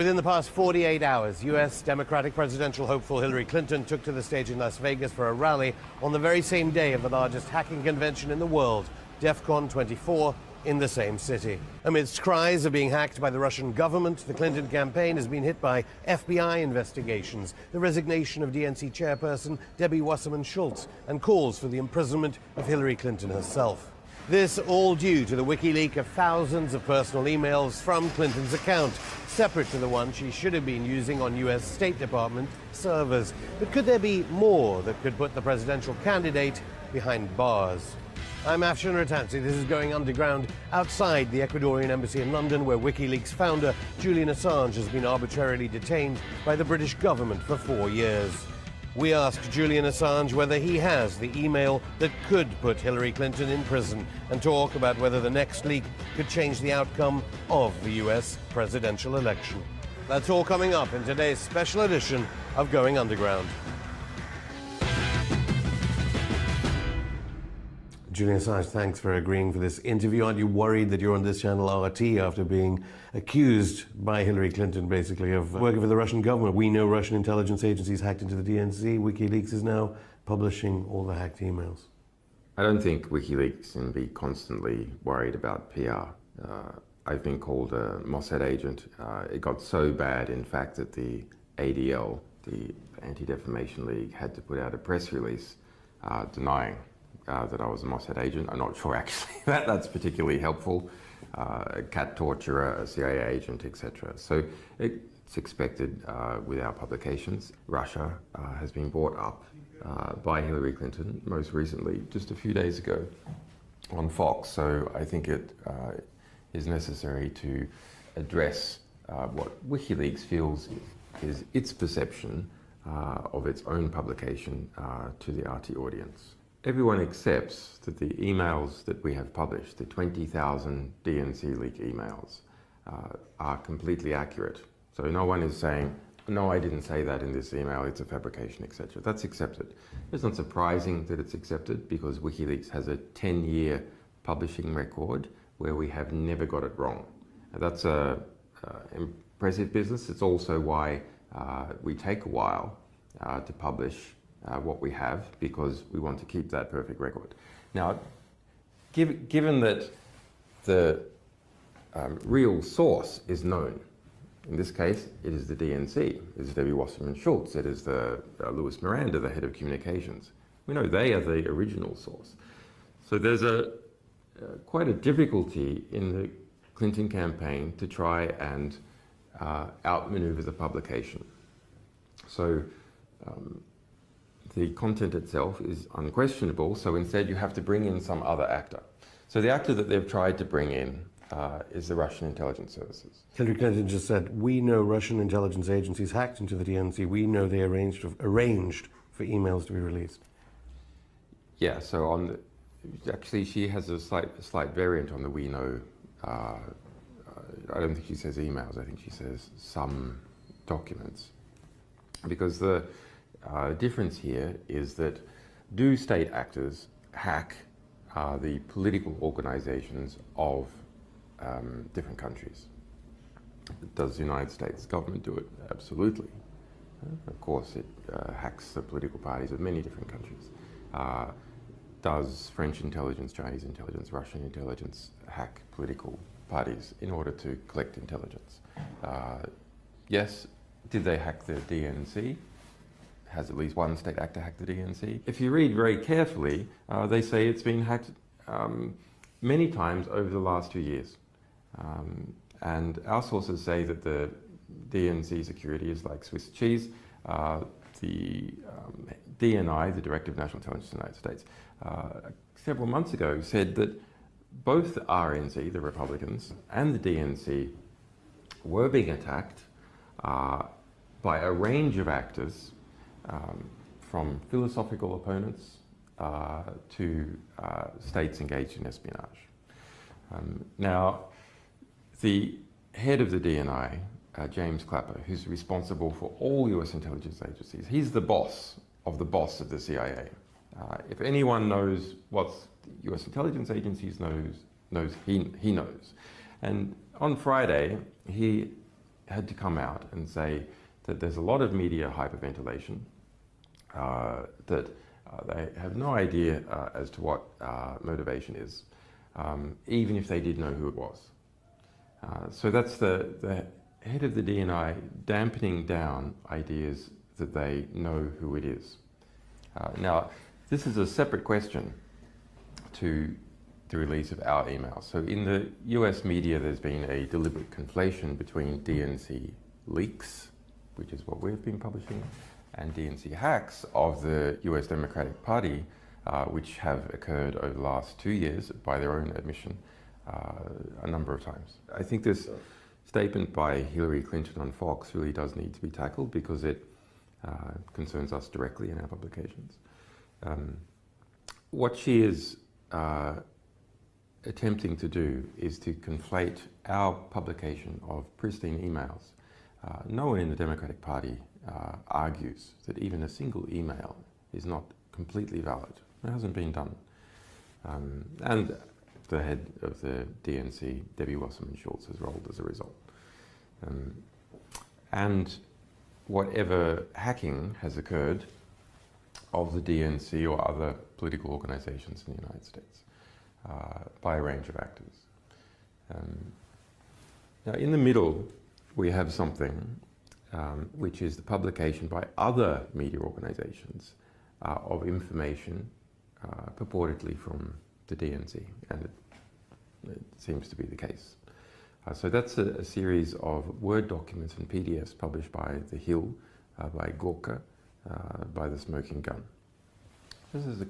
Within the past 48 hours, U.S. Democratic presidential hopeful Hillary Clinton took to the stage in Las Vegas for a rally on the very same day of the largest hacking convention in the world, DEF-CON 24, in the same city. Amidst cries of being hacked by the Russian government, the Clinton campaign has been hit by FBI investigations, the resignation of DNC chairperson Debbie Wasserman Schultz, and calls for the imprisonment of Hillary Clinton herself. This all due to the WikiLeaks of thousands of personal emails from Clinton's account, separate to the one she should have been using on U.S. State Department servers. But could there be more that could put the presidential candidate behind bars? I'm Afshan Rattansi. This is Going Underground outside the Ecuadorian embassy in London, where WikiLeaks founder Julian Assange has been arbitrarily detained by the British government for 4 years. We asked Julian Assange whether he has the email that could put Hillary Clinton in prison and talk about whether the next leak could change the outcome of the US presidential election. That's all coming up in today's special edition of Going Underground. Julian Assange, thanks for agreeing for this interview. Aren't you worried that you're on this channel RT after being accused by Hillary Clinton, basically, of working for the Russian government? We know Russian intelligence agencies hacked into the DNC. WikiLeaks is now publishing all the hacked emails. I don't think WikiLeaks can be constantly worried about PR. I've been called a Mossad agent. It got so bad, in fact, that the ADL, the Anti-Defamation League, had to put out a press release denying that I was a Mossad agent. I'm not sure actually that's particularly helpful. A cat torturer, a CIA agent, etc. So it's expected with our publications. Russia has been brought up by Hillary Clinton, most recently, just a few days ago on Fox. So I think it is necessary to address what WikiLeaks feels is its perception of its own publication to the RT audience. Everyone accepts that the emails that we have published, the 20,000 DNC leak emails, are completely accurate. So no one is saying, no, I didn't say that in this email, it's a fabrication, etc. That's accepted. It's not surprising that it's accepted because WikiLeaks has a 10-year publishing record where we have never got it wrong. That's an impressive business. It's also why we take a while to publish what we have, because we want to keep that perfect record. Now, given that the real source is known, in this case, it is the DNC, it is Debbie Wasserman Schultz, it is the Louis Miranda, the head of communications. We know they are the original source. So there's quite a difficulty in the Clinton campaign to try and outmaneuver the publication. So the content itself is unquestionable, so instead you have to bring in some other actor. So the actor that they've tried to bring in is the Russian intelligence services. Hillary Clinton just said, we know Russian intelligence agencies hacked into the DNC. We know they arranged for emails to be released. Yeah, so actually she has a slight variant on the we know. I don't think she says emails, I think she says some documents. Because the difference here is that do state actors hack the political organizations of different countries? Does the United States government do it? Absolutely. Of course, it hacks the political parties of many different countries. Does French intelligence, Chinese intelligence, Russian intelligence hack political parties in order to collect intelligence? Yes. Did they hack the DNC? Has at least one state actor hacked the DNC? If you read very carefully, they say it's been hacked many times over the last 2 years. And our sources say that the DNC security is like Swiss cheese. The DNI, the Director of National Intelligence of the United States, several months ago said that both the RNC, the Republicans, and the DNC were being attacked by a range of actors, from philosophical opponents to states engaged in espionage. Now, the head of the DNI, James Clapper, who's responsible for all US intelligence agencies, he's the boss of the CIA. If anyone knows what US intelligence agencies knows, he knows. And on Friday, he had to come out and say that there's a lot of media hyperventilation, that they have no idea as to what motivation is, even if they did know who it was. So that's the head of the DNI dampening down ideas that they know who it is. Now, this is a separate question to the release of our emails. So in the US media, there's been a deliberate conflation between DNC leaks, which is what we've been publishing, and DNC hacks of the US Democratic Party, which have occurred over the last 2 years, by their own admission, a number of times. I think this statement by Hillary Clinton on Fox really does need to be tackled because it concerns us directly in our publications. What she is attempting to do is to conflate our publication of pristine emails. No one in the Democratic Party argues that even a single email is not completely valid. It hasn't been done. And the head of the DNC, Debbie Wasserman-Schultz, has rolled as a result. And whatever hacking has occurred of the DNC or other political organizations in the United States by a range of actors. Now, in the middle, we have something which is the publication by other media organizations of information purportedly from the DNC, and it seems to be the case. So that's a series of Word documents and PDFs published by The Hill, by Gorka, by The Smoking Gun. This is a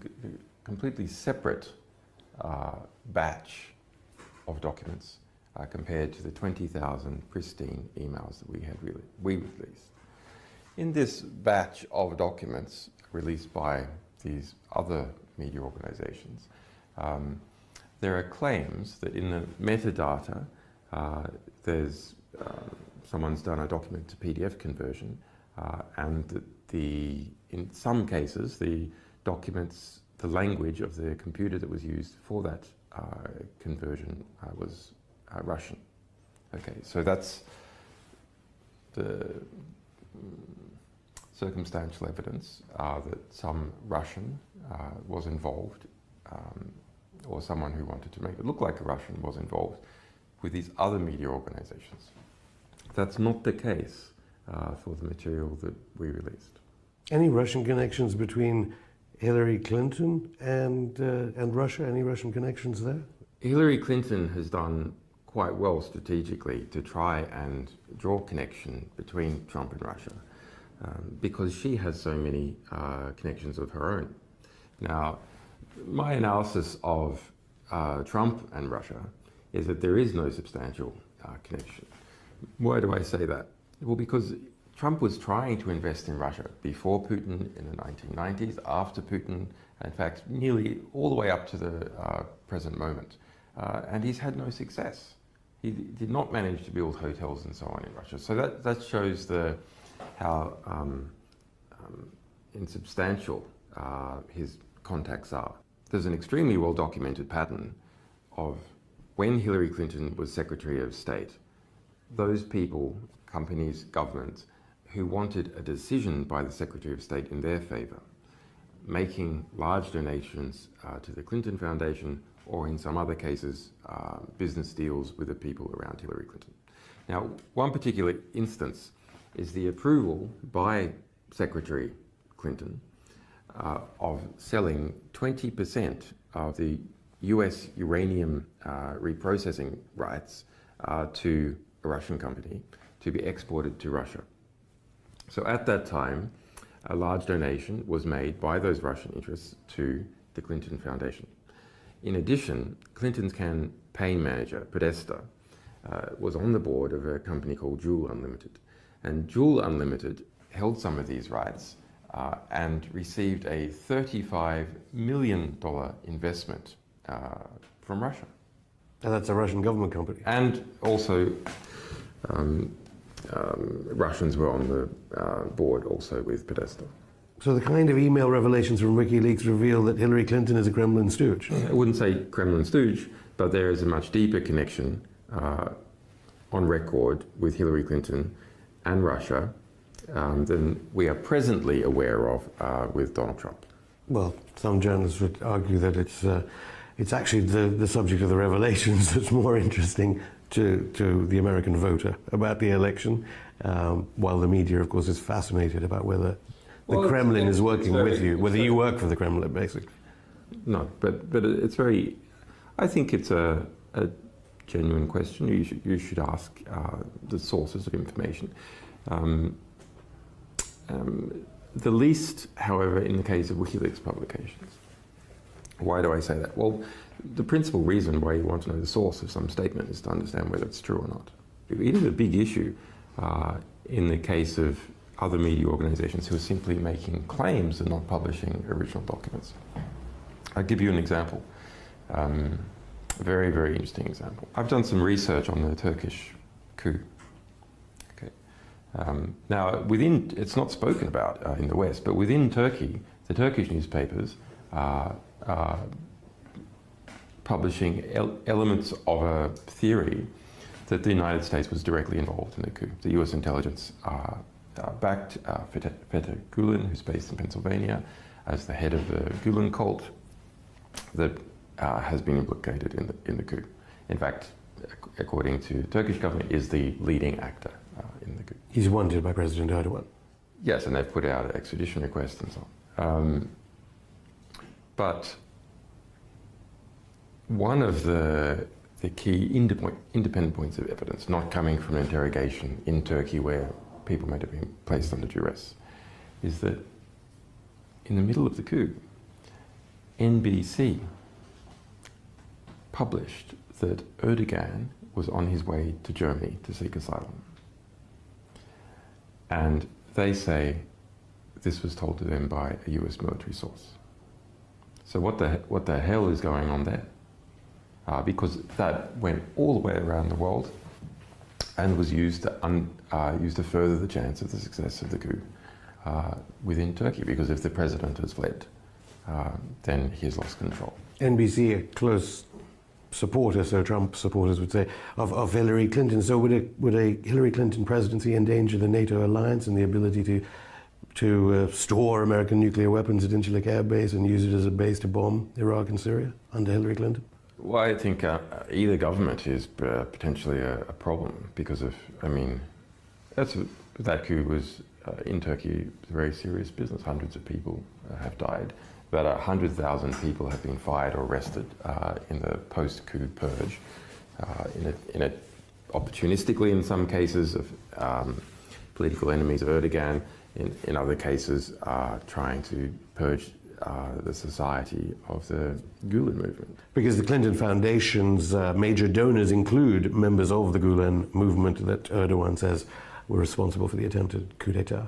completely separate batch of documents compared to the 20,000 pristine emails that we released. In this batch of documents released by these other media organizations, there are claims that in the metadata there's someone's done a document to PDF conversion, and that in some cases the documents, the language of the computer that was used for that conversion was Russian. Okay, so that's the circumstantial evidence that some Russian was involved, or someone who wanted to make it look like a Russian was involved with these other media organizations. That's not the case for the material that we released. Any Russian connections between Hillary Clinton and Russia? Any Russian connections there? Hillary Clinton has done quite well strategically to try and draw connection between Trump and Russia because she has so many connections of her own. Now, my analysis of Trump and Russia is that there is no substantial connection. Why do I say that? Well, because Trump was trying to invest in Russia before Putin in the 1990s, after Putin, in fact, nearly all the way up to the present moment. And he's had no success. He did not manage to build hotels and so on in Russia. So that shows how insubstantial his contacts are. There's an extremely well-documented pattern of when Hillary Clinton was Secretary of State, those people, companies, governments, who wanted a decision by the Secretary of State in their favor, making large donations to the Clinton Foundation, or in some other cases, business deals with the people around Hillary Clinton. Now, one particular instance is the approval by Secretary Clinton of selling 20% of the US uranium reprocessing rights to a Russian company to be exported to Russia. So at that time, a large donation was made by those Russian interests to the Clinton Foundation. In addition, Clinton's campaign manager, Podesta, was on the board of a company called Juul Unlimited. And Juul Unlimited held some of these rights and received a $35 million investment from Russia. And that's a Russian government company. And also, Russians were on the board also with Podesta. So the kind of email revelations from WikiLeaks reveal that Hillary Clinton is a Kremlin stooge. I wouldn't say Kremlin stooge, but there is a much deeper connection on record with Hillary Clinton and Russia than we are presently aware of with Donald Trump. Well, some journalists would argue that it's actually the subject of the revelations that's more interesting to the American voter about the election, while the media, of course, is fascinated about whether the Kremlin is working with you, whether you work for the Kremlin, basically. No, but it's very, I think it's a genuine question. You should ask the sources of information. The least, however, in the case of WikiLeaks publications. Why do I say that? Well, the principal reason why you want to know the source of some statement is to understand whether it's true or not. It is a big issue in the case of other media organizations who are simply making claims and not publishing original documents. I'll give you an example, a very, very interesting example. I've done some research on the Turkish coup. Now, it's not spoken about in the West, but within Turkey, the Turkish newspapers are publishing elements of a theory that the United States was directly involved in the coup. The US intelligence backed Fethullah Gulen, who's based in Pennsylvania, as the head of the Gulen cult that has been implicated in the coup. In fact, according to the Turkish government, is the leading actor in the coup. He's wanted by President Erdogan. Yes, and they've put out an extradition request and so on. But one of the key independent points of evidence, not coming from an interrogation in Turkey where people might have been placed under duress, is that in the middle of the coup, NBC published that Erdogan was on his way to Germany to seek asylum. And they say this was told to them by a US military source. So what the hell is going on there? Because that went all the way around the world and was used to further the chance of the success of the coup within Turkey. Because if the president has fled, then he's lost control. NBC, a close supporter, so Trump supporters would say, of Hillary Clinton. So would a Hillary Clinton presidency endanger the NATO alliance and the ability to store American nuclear weapons at Incirlik Air Base and use it as a base to bomb Iraq and Syria under Hillary Clinton? Well, I think either government is potentially a problem because of, I mean, that coup was in Turkey a very serious business. Hundreds of people have died. About 100,000 people have been fired or arrested in the post-coup purge, opportunistically in some cases of political enemies of Erdogan, in other cases trying to purge the society of the Gulen movement. Because the Clinton Foundation's major donors include members of the Gulen movement that Erdogan says were responsible for the attempted coup d'etat.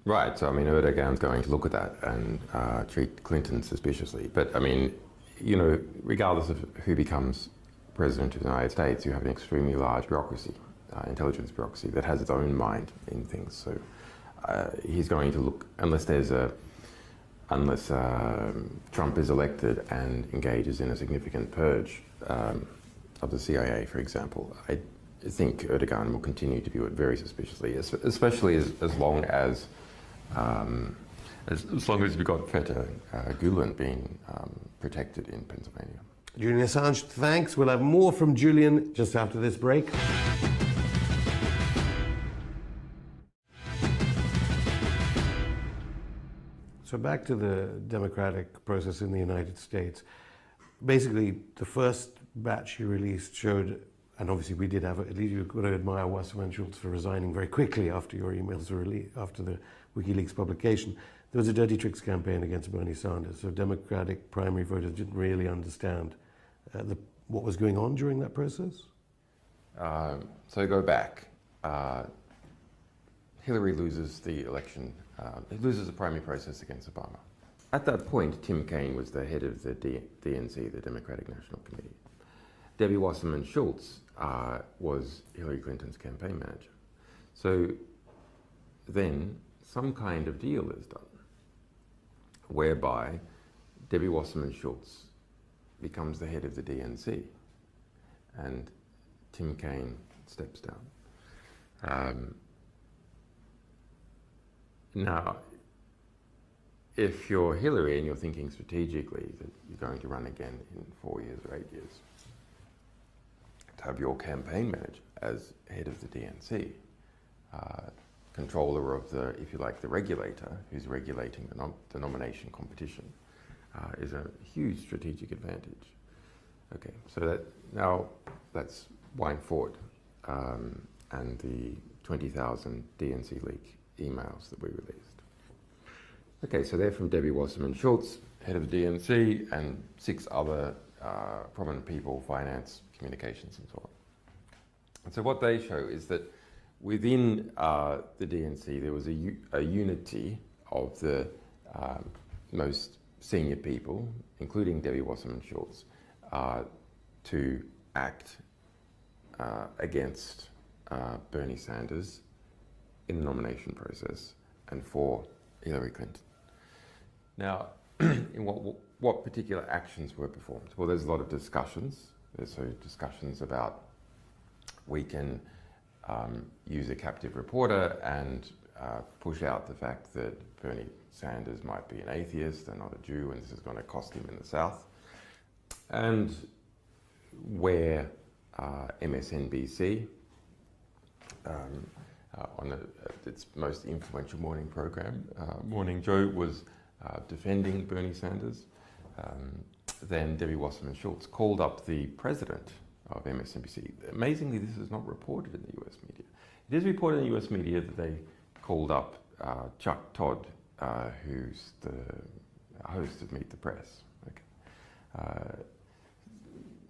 Right, so I mean, Erdogan's going to look at that and treat Clinton suspiciously. But I mean, you know, regardless of who becomes president of the United States, you have an extremely large bureaucracy, intelligence bureaucracy, that has its own mind in things. So he's going to look, unless Trump is elected and engages in a significant purge of the CIA, for example, I think Erdogan will continue to view it very suspiciously, especially as long as we've got Fethullah Gulen being protected in Pennsylvania. Julian Assange, thanks. We'll have more from Julian just after this break. So back to the democratic process in the United States. Basically, the first batch you released showed, and obviously we did have, at least you've got to admire Wasserman Schultz for resigning very quickly after your emails were released, after the WikiLeaks publication. There was a dirty tricks campaign against Bernie Sanders, so Democratic primary voters didn't really understand what was going on during that process? So go back. Hillary loses the election, loses the primary process against Obama. At that point, Tim Kaine was the head of the DNC, the Democratic National Committee. Debbie Wasserman Schultz was Hillary Clinton's campaign manager. So then some kind of deal is done whereby Debbie Wasserman Schultz becomes the head of the DNC and Tim Kaine steps down. Now, if you're Hillary and you're thinking strategically that you're going to run again in 4 years or 8 years, to have your campaign manager as head of the DNC, controller of the, if you like, the regulator who's regulating the nomination competition, is a huge strategic advantage. Okay, so now let's wind forward, and the 20,000 DNC leak emails that we released. Okay, so they're from Debbie Wasserman Schultz, head of the DNC, and 6 other prominent people, finance, communications, and so on. And so what they show is that within the DNC, there was a unity of the most senior people, including Debbie Wasserman Schultz, to act against Bernie Sanders in the nomination process and for Hillary Clinton. Now, in what particular actions were performed? Well, there's a lot of discussions. There's discussions about we can use a captive reporter and push out the fact that Bernie Sanders might be an atheist and not a Jew, and this is going to cost him in the South. And where MSNBC, on its most influential morning program, Morning Joe, was defending Bernie Sanders, then Debbie Wasserman Schultz called up the president of MSNBC. Amazingly, this is not reported in the US media. It is reported in the US media that they called up Chuck Todd, who's the host of Meet the Press. Okay.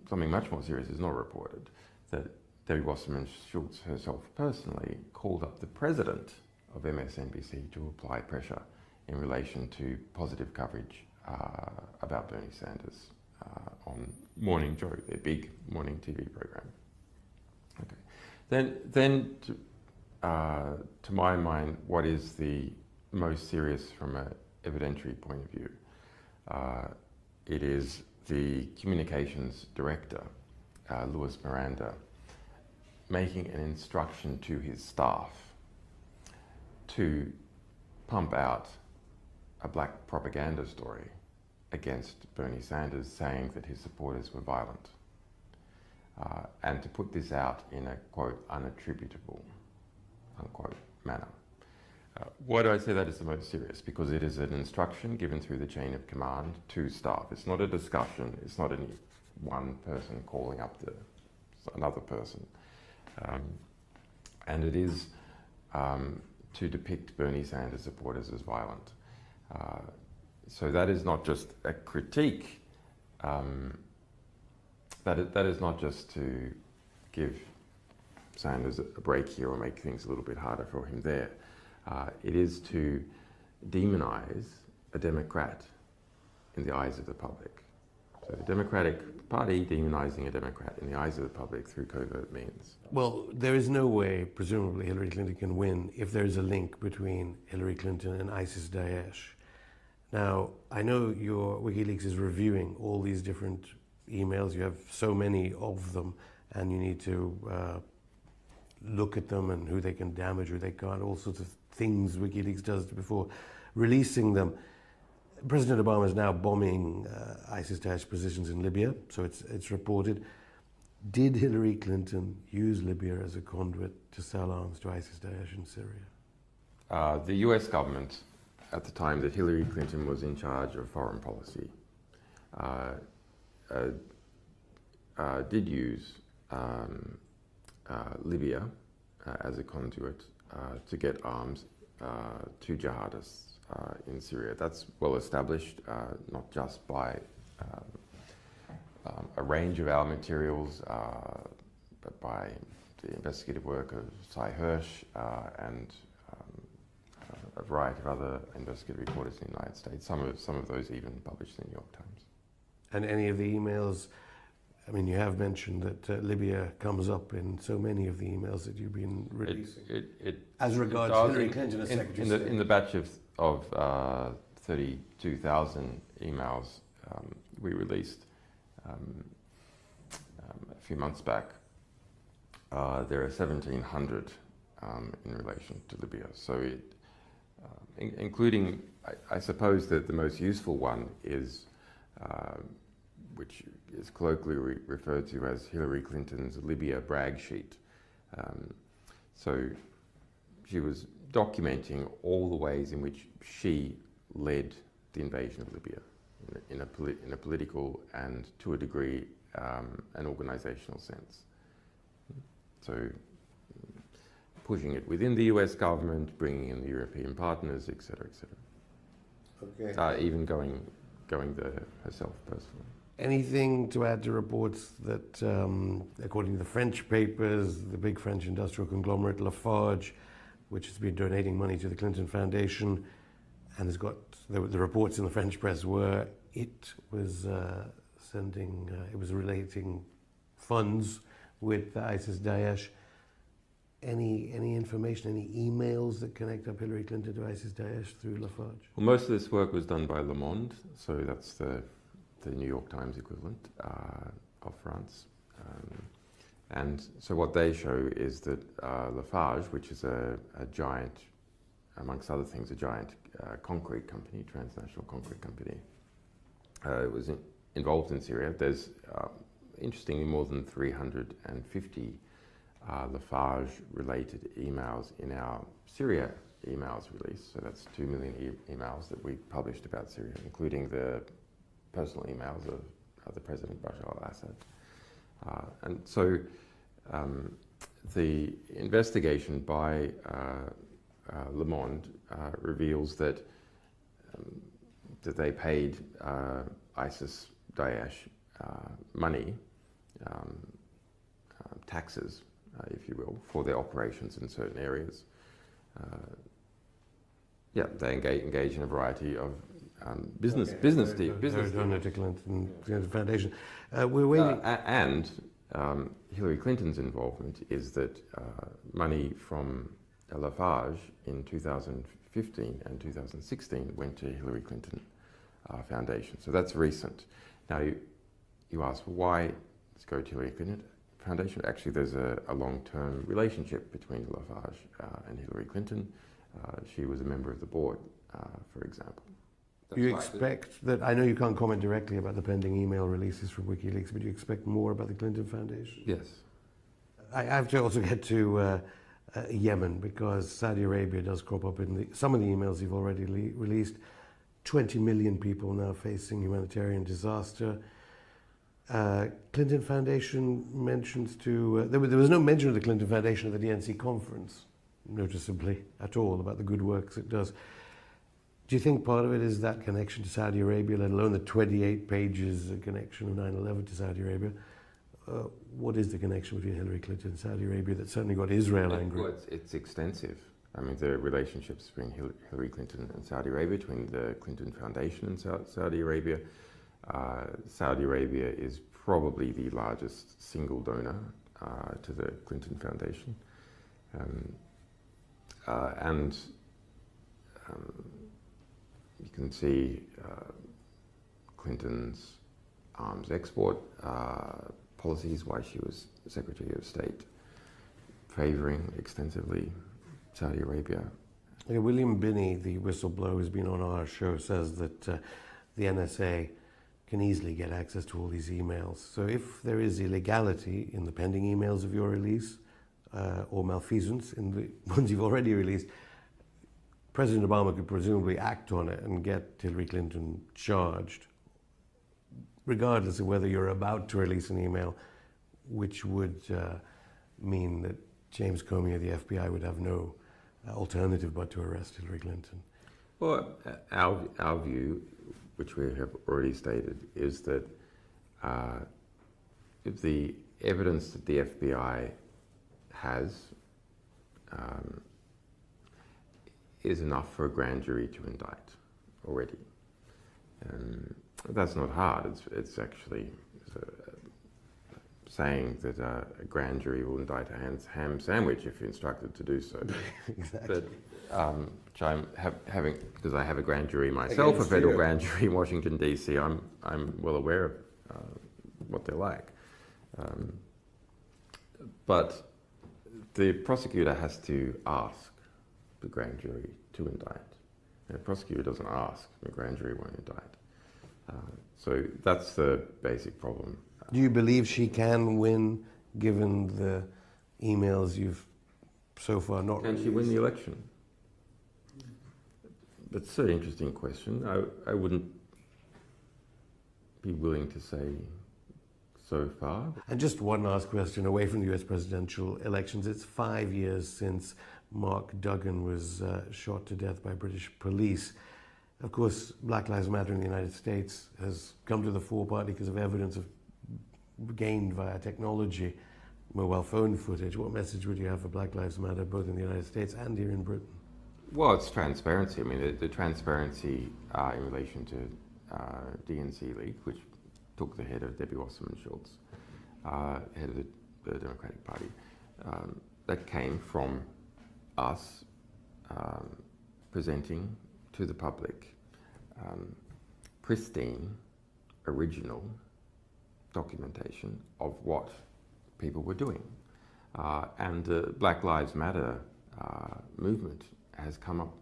Something much more serious is not reported, that Debbie Wasserman Schultz herself personally called up the president of MSNBC to apply pressure in relation to positive coverage about Bernie Sanders on Morning Joe, their big morning TV program. Okay. Then to my mind, what is the most serious from an evidentiary point of view? It is the communications director, Louis Miranda, making an instruction to his staff to pump out a black propaganda story against Bernie Sanders, saying that his supporters were violent, and to put this out in a, quote, unattributable, unquote, manner. Why do I say that is the most serious? Because it is an instruction given through the chain of command to staff. It's not a discussion. It's not any one person calling up another person. And it is to depict Bernie Sanders supporters as violent. So that is not just a critique. That is not just to give Sanders a break here or make things a little bit harder for him there. It is to demonize a Democrat in the eyes of the public. So the Democratic Party demonizing a Democrat in the eyes of the public through covert means. Well, there is no way, presumably, Hillary Clinton can win if there is a link between Hillary Clinton and ISIS-Daesh. Now, I know your WikiLeaks is reviewing all these different emails. You have so many of them, and you need to look at them and who they can damage, who they can't, all sorts of things WikiLeaks does before releasing them. President Obama is now bombing ISIS-Daesh positions in Libya, so it's reported. Did Hillary Clinton use Libya as a conduit to sell arms to ISIS-Daesh in Syria? The US government, at the time that Hillary Clinton was in charge of foreign policy, did use Libya as a conduit to get arms to jihadists in Syria. That's well established, not just by a range of our materials, but by the investigative work of Cy Hirsch and a variety of other investigative reporters in the United States, some of those even published in the New York Times. And any of the emails, I mean, you have mentioned that Libya comes up in so many of the emails that you've been releasing. As regards Hillary Clinton as Secretary of State. In the batch of 32,000 emails we released a few months back, there are 1,700 in relation to Libya. So including, I suppose that the most useful one is, which is colloquially referred to as Hillary Clinton's Libya brag sheet. So she was documenting all the ways in which she led the invasion of Libya in a political and, to a degree, an organizational sense. So pushing it within the US government, bringing in the European partners, etc., etc. Okay. Even going there herself personally. Anything to add to reports that, according to the French papers, the big French industrial conglomerate Lafarge, which has been donating money to the Clinton Foundation, and has got the reports in the French press were it was it was relating funds with ISIS-Daesh. Any information, any emails that connect up Hillary Clinton to ISIS-Daesh through Lafarge? Well, most of this work was done by Le Monde, so that's the New York Times equivalent of France. And so what they show is that Lafarge, which is a giant, amongst other things, a giant concrete company, transnational concrete company, was involved in Syria. There's, interestingly, more than 350 Lafarge-related emails in our Syria emails release. So that's 2 million emails that we published about Syria, including the personal emails of the President Bashar al-Assad. And so the investigation by Le Monde reveals that they paid ISIS-Daesh money, taxes, if you will, for their operations in certain areas. Yeah, they engage in a variety of business deals. To Clinton Foundation. We're waiting. And Hillary Clinton's involvement is that money from Lafarge in 2015 and 2016 went to Hillary Clinton Foundation. So that's recent. Now you ask, well, why let's go to Hillary Clinton Foundation? Actually, there's a long-term relationship between Lafarge and Hillary Clinton. She was a member of the board, for example. You expect that, I know you can't comment directly about the pending email releases from WikiLeaks, but you expect more about the Clinton Foundation? Yes. I have to also get to Yemen, because Saudi Arabia does crop up in some of the emails you've already released. 20 million people now facing humanitarian disaster. Clinton Foundation mentions to, there was no mention of the Clinton Foundation at the DNC conference, noticeably, at all, about the good works it does. Do you think part of it is that connection to Saudi Arabia, let alone the 28 pages of connection of 9/11 to Saudi Arabia? What is the connection between Hillary Clinton and Saudi Arabia that certainly got Israel angry? Well, it's extensive. I mean, the relationships between Hillary Clinton and Saudi Arabia, between the Clinton Foundation and Saudi Arabia. Saudi Arabia is probably the largest single donor to the Clinton Foundation. You can see Clinton's arms export policies, why she was Secretary of State, favoring extensively Saudi Arabia. Okay, William Binney, the whistleblower who's been on our show, says that the NSA can easily get access to all these emails. So if there is illegality in the pending emails of your release, or malfeasance in the ones you've already released, President Obama could presumably act on it and get Hillary Clinton charged, regardless of whether you're about to release an email, which would mean that James Comey or the FBI would have no alternative but to arrest Hillary Clinton. Well, our view, which we have already stated, is that if the evidence that the FBI has is enough for a grand jury to indict already. That's not hard. It's actually saying that a grand jury will indict a ham sandwich if you're instructed to do so. Exactly. But which I'm having, because I have a grand jury myself, a federal grand jury in Washington D.C. I'm well aware of what they're like. But The prosecutor has to ask the grand jury to indict. And the prosecutor doesn't ask, the grand jury won't indict. So that's the basic problem. Do you believe she can win, given the emails you've so far not Can she win the election? That's an interesting question. I wouldn't be willing to say so far. And just one last question, away from the US presidential elections. It's 5 years since Mark Duggan was shot to death by British police. Of course, Black Lives Matter in the United States has come to the fore partly because of evidence gained via technology, mobile phone footage. What message would you have for Black Lives Matter, both in the United States and here in Britain? Well, it's transparency. I mean, the transparency in relation to DNC leak, which took the head of Debbie Wasserman Schultz, head of the Democratic Party, that came from us presenting to the public pristine, original documentation of what people were doing. And the Black Lives Matter movement has come up,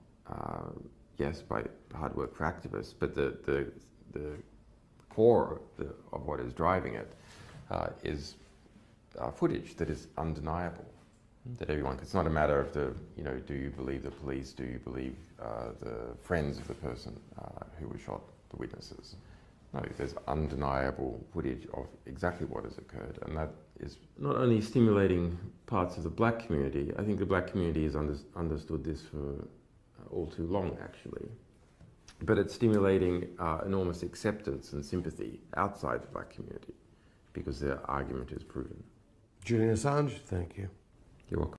yes, by hard work for activists, but the core of what is driving it is footage that is undeniable, that everyone, it's not a matter of do you believe the police, do you believe the friends of the person who was shot, the witnesses. No, there's undeniable footage of exactly what has occurred, and that is not only stimulating parts of the black community. I think the black community has understood this for all too long, actually. But it's stimulating enormous acceptance and sympathy outside the black community because their argument is proven. Julian Assange, thank you. You're welcome.